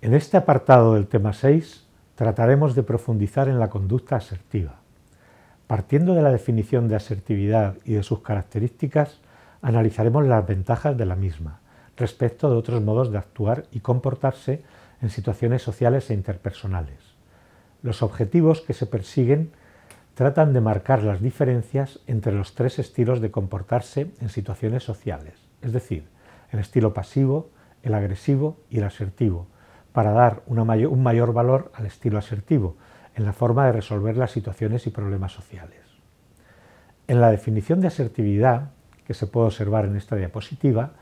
En este apartado del tema 6 trataremos de profundizar en la conducta asertiva. Partiendo de la definición de asertividad y de sus características, analizaremos las ventajas de la misma respecto de otros modos de actuar y comportarse en situaciones sociales e interpersonales. Los objetivos que se persiguen tratan de marcar las diferencias entre los tres estilos de comportarse en situaciones sociales, es decir, el estilo pasivo, el agresivo y el asertivo, para dar un mayor valor al estilo asertivo en la forma de resolver las situaciones y problemas sociales. En la definición de asertividad, que se puede observar en esta diapositiva,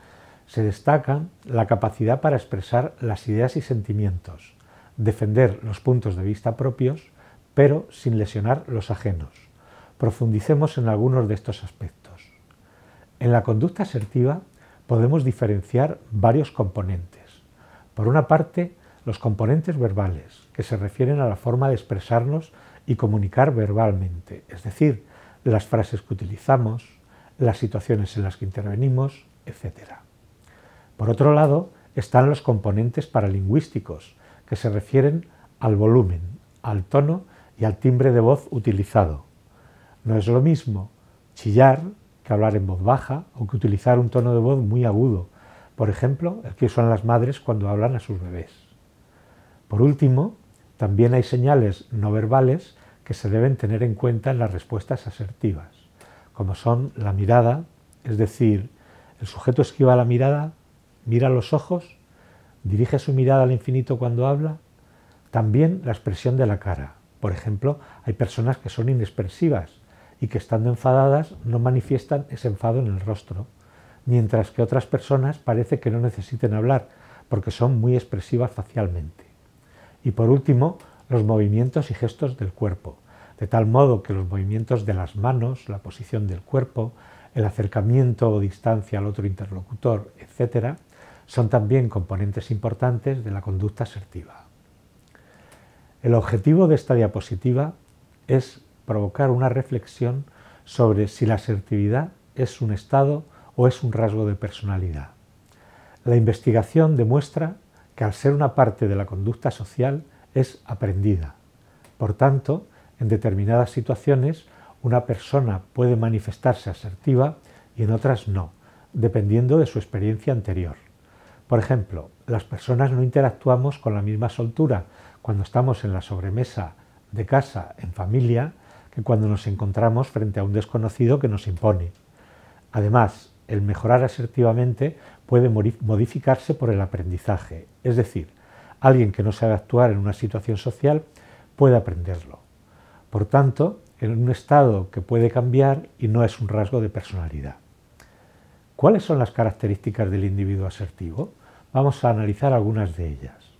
se destaca la capacidad para expresar las ideas y sentimientos, defender los puntos de vista propios, pero sin lesionar los ajenos. Profundicemos en algunos de estos aspectos. En la conducta asertiva podemos diferenciar varios componentes. Por una parte, los componentes verbales, que se refieren a la forma de expresarnos y comunicar verbalmente, es decir, las frases que utilizamos, las situaciones en las que intervenimos, etc. Por otro lado, están los componentes paralingüísticos, que se refieren al volumen, al tono y al timbre de voz utilizado. No es lo mismo chillar que hablar en voz baja o que utilizar un tono de voz muy agudo, por ejemplo, el que usan las madres cuando hablan a sus bebés. Por último, también hay señales no verbales que se deben tener en cuenta en las respuestas asertivas, como son la mirada, es decir, el sujeto esquiva la mirada, mira los ojos, dirige su mirada al infinito cuando habla. También la expresión de la cara. Por ejemplo, hay personas que son inexpresivas y que estando enfadadas no manifiestan ese enfado en el rostro, mientras que otras personas parece que no necesiten hablar porque son muy expresivas facialmente. Y por último, los movimientos y gestos del cuerpo, de tal modo que los movimientos de las manos, la posición del cuerpo, el acercamiento o distancia al otro interlocutor, etc., son también componentes importantes de la conducta asertiva. El objetivo de esta diapositiva es provocar una reflexión sobre si la asertividad es un estado o es un rasgo de personalidad. La investigación demuestra que al ser una parte de la conducta social es aprendida. Por tanto, en determinadas situaciones una persona puede manifestarse asertiva y en otras no, dependiendo de su experiencia anterior. Por ejemplo, las personas no interactuamos con la misma soltura cuando estamos en la sobremesa de casa en familia que cuando nos encontramos frente a un desconocido que nos impone. Además, el mejorar asertivamente puede modificarse por el aprendizaje, es decir, alguien que no sabe actuar en una situación social puede aprenderlo. Por tanto, en un estado que puede cambiar y no es un rasgo de personalidad. ¿Cuáles son las características del individuo asertivo? Vamos a analizar algunas de ellas.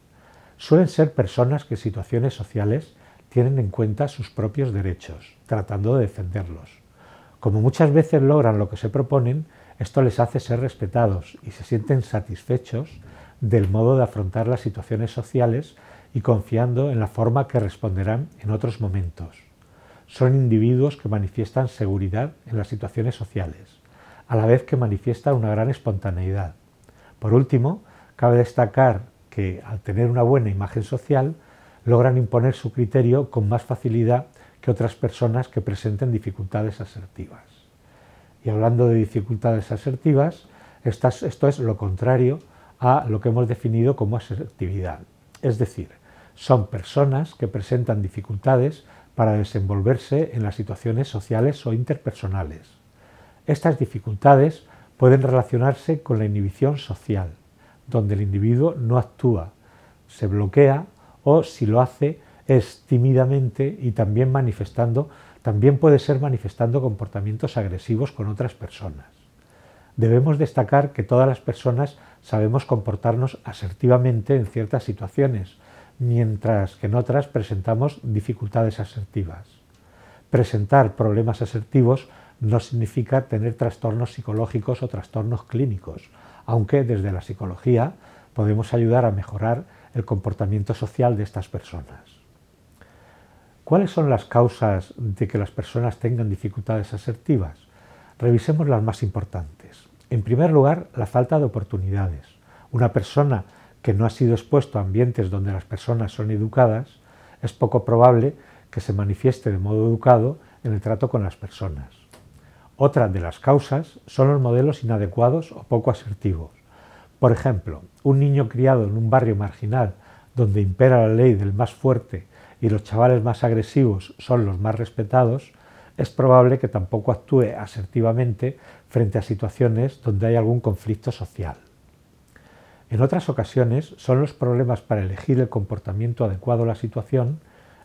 Suelen ser personas que en situaciones sociales tienen en cuenta sus propios derechos, tratando de defenderlos. Como muchas veces logran lo que se proponen, esto les hace ser respetados y se sienten satisfechos del modo de afrontar las situaciones sociales y confiando en la forma que responderán en otros momentos. Son individuos que manifiestan seguridad en las situaciones sociales, a la vez que manifiestan una gran espontaneidad. Por último, cabe destacar que, al tener una buena imagen social, logran imponer su criterio con más facilidad que otras personas que presenten dificultades asertivas. Y hablando de dificultades asertivas, esto es lo contrario a lo que hemos definido como asertividad. Es decir, son personas que presentan dificultades para desenvolverse en las situaciones sociales o interpersonales. Estas dificultades pueden relacionarse con la inhibición social, donde el individuo no actúa, se bloquea o, si lo hace, es tímidamente y también puede ser manifestando comportamientos agresivos con otras personas. Debemos destacar que todas las personas sabemos comportarnos asertivamente en ciertas situaciones, mientras que en otras presentamos dificultades asertivas. Presentar problemas asertivos no significa tener trastornos psicológicos o trastornos clínicos, aunque desde la psicología podemos ayudar a mejorar el comportamiento social de estas personas. ¿Cuáles son las causas de que las personas tengan dificultades asertivas? Revisemos las más importantes. En primer lugar, la falta de oportunidades. Una persona que no ha sido expuesto a ambientes donde las personas son educadas, es poco probable que se manifieste de modo educado en el trato con las personas. Otra de las causas son los modelos inadecuados o poco asertivos. Por ejemplo, un niño criado en un barrio marginal donde impera la ley del más fuerte y los chavales más agresivos son los más respetados, es probable que tampoco actúe asertivamente frente a situaciones donde hay algún conflicto social. En otras ocasiones son los problemas para elegir el comportamiento adecuado a la situación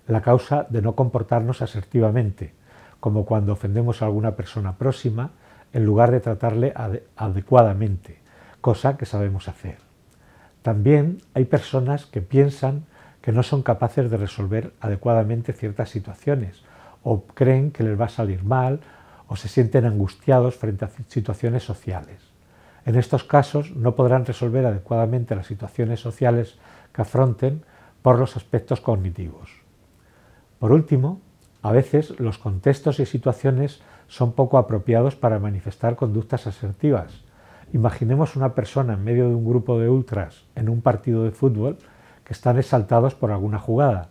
la causa de no comportarnos asertivamente, como cuando ofendemos a alguna persona próxima en lugar de tratarle adecuadamente, cosa que sabemos hacer. También hay personas que piensan que no son capaces de resolver adecuadamente ciertas situaciones o creen que les va a salir mal o se sienten angustiados frente a situaciones sociales. En estos casos no podrán resolver adecuadamente las situaciones sociales que afronten por los aspectos cognitivos. Por último, a veces los contextos y situaciones son poco apropiados para manifestar conductas asertivas. Imaginemos una persona en medio de un grupo de ultras en un partido de fútbol que están exaltados por alguna jugada.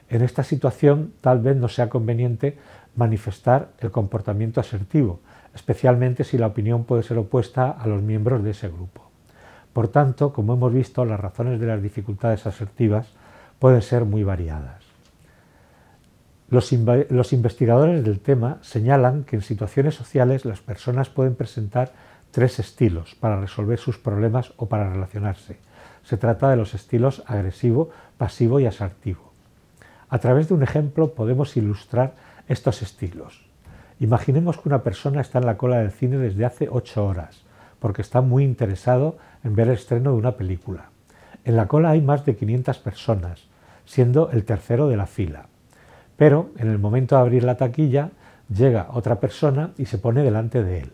En esta situación tal vez no sea conveniente manifestar el comportamiento asertivo, especialmente si la opinión puede ser opuesta a los miembros de ese grupo. Por tanto, como hemos visto, las razones de las dificultades asertivas pueden ser muy variadas. Los investigadores del tema señalan que en situaciones sociales las personas pueden presentar tres estilos para resolver sus problemas o para relacionarse. Se trata de los estilos agresivo, pasivo y asertivo. A través de un ejemplo podemos ilustrar estos estilos. Imaginemos que una persona está en la cola del cine desde hace 8 horas, porque está muy interesado en ver el estreno de una película. En la cola hay más de 500 personas, siendo el tercero de la fila. Pero en el momento de abrir la taquilla, llega otra persona y se pone delante de él.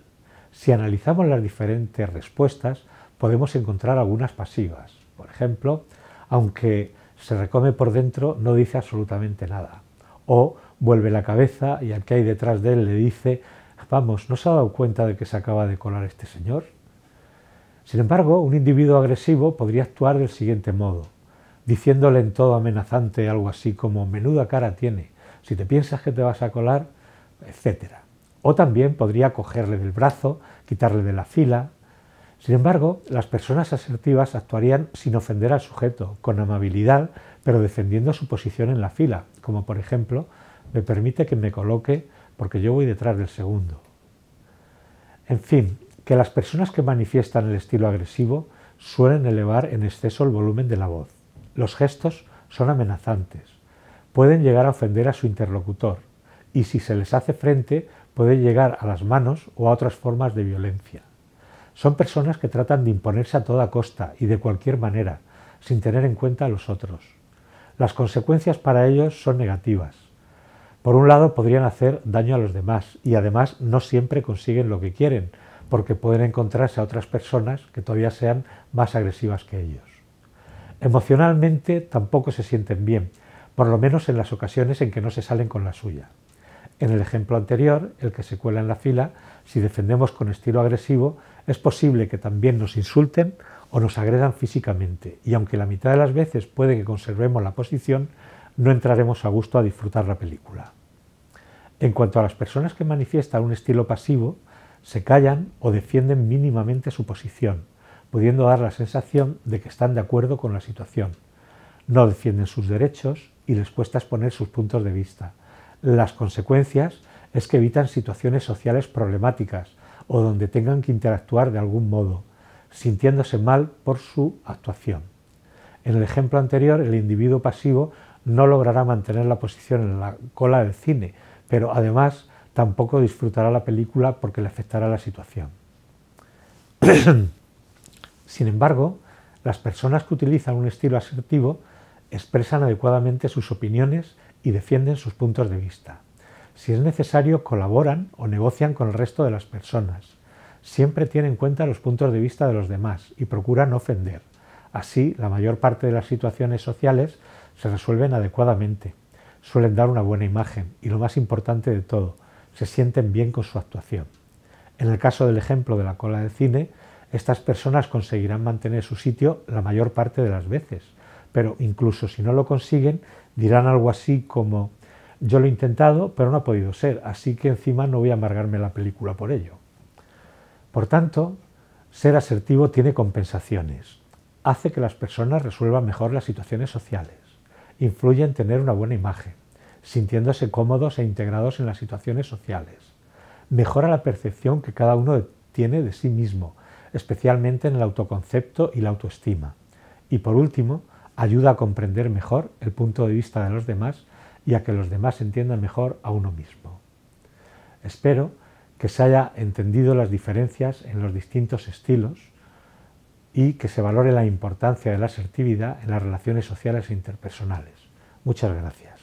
Si analizamos las diferentes respuestas, podemos encontrar algunas pasivas. Por ejemplo, aunque se recome por dentro, no dice absolutamente nada. O vuelve la cabeza y al que hay detrás de él le dice: vamos, ¿no se ha dado cuenta de que se acaba de colar este señor? Sin embargo, un individuo agresivo podría actuar del siguiente modo, diciéndole en todo amenazante algo así como: menuda cara tiene, si te piensas que te vas a colar, etc. O también podría cogerle del brazo, quitarle de la fila. Sin embargo, las personas asertivas actuarían sin ofender al sujeto, con amabilidad, pero defendiendo su posición en la fila, como por ejemplo: me permite que me coloque porque yo voy detrás del segundo. En fin, que las personas que manifiestan el estilo agresivo suelen elevar en exceso el volumen de la voz. Los gestos son amenazantes. Pueden llegar a ofender a su interlocutor y si se les hace frente puede llegar a las manos o a otras formas de violencia. Son personas que tratan de imponerse a toda costa y de cualquier manera, sin tener en cuenta a los otros. Las consecuencias para ellos son negativas. Por un lado, podrían hacer daño a los demás y además no siempre consiguen lo que quieren, porque pueden encontrarse a otras personas que todavía sean más agresivas que ellos. Emocionalmente tampoco se sienten bien, por lo menos en las ocasiones en que no se salen con la suya. En el ejemplo anterior, el que se cuela en la fila, si defendemos con estilo agresivo, es posible que también nos insulten o nos agredan físicamente, y aunque la mitad de las veces puede que conservemos la posición, no entraremos a gusto a disfrutar la película. En cuanto a las personas que manifiestan un estilo pasivo, se callan o defienden mínimamente su posición, pudiendo dar la sensación de que están de acuerdo con la situación. No defienden sus derechos y les cuesta exponer sus puntos de vista. Las consecuencias es que evitan situaciones sociales problemáticas o donde tengan que interactuar de algún modo, sintiéndose mal por su actuación. En el ejemplo anterior, el individuo pasivo no logrará mantener la posición en la cola del cine, pero además tampoco disfrutará la película porque le afectará la situación. Sin embargo, las personas que utilizan un estilo asertivo expresan adecuadamente sus opiniones y defienden sus puntos de vista. Si es necesario, colaboran o negocian con el resto de las personas. Siempre tienen en cuenta los puntos de vista de los demás y procuran no ofender. Así, la mayor parte de las situaciones sociales se resuelven adecuadamente. Suelen dar una buena imagen y, lo más importante de todo, se sienten bien con su actuación. En el caso del ejemplo de la cola de cine, Estas personas conseguirán mantener su sitio la mayor parte de las veces, pero incluso si no lo consiguen, dirán algo así como: yo lo he intentado, pero no ha podido ser, así que encima no voy a amargarme la película por ello. Por tanto, ser asertivo tiene compensaciones. Hace que las personas resuelvan mejor las situaciones sociales. Influye en tener una buena imagen, sintiéndose cómodos e integrados en las situaciones sociales. Mejora la percepción que cada uno tiene de sí mismo, especialmente en el autoconcepto y la autoestima. Y por último, ayuda a comprender mejor el punto de vista de los demás y a que los demás entiendan mejor a uno mismo. Espero que se haya entendido las diferencias en los distintos estilos y que se valore la importancia de la asertividad en las relaciones sociales e interpersonales. Muchas gracias.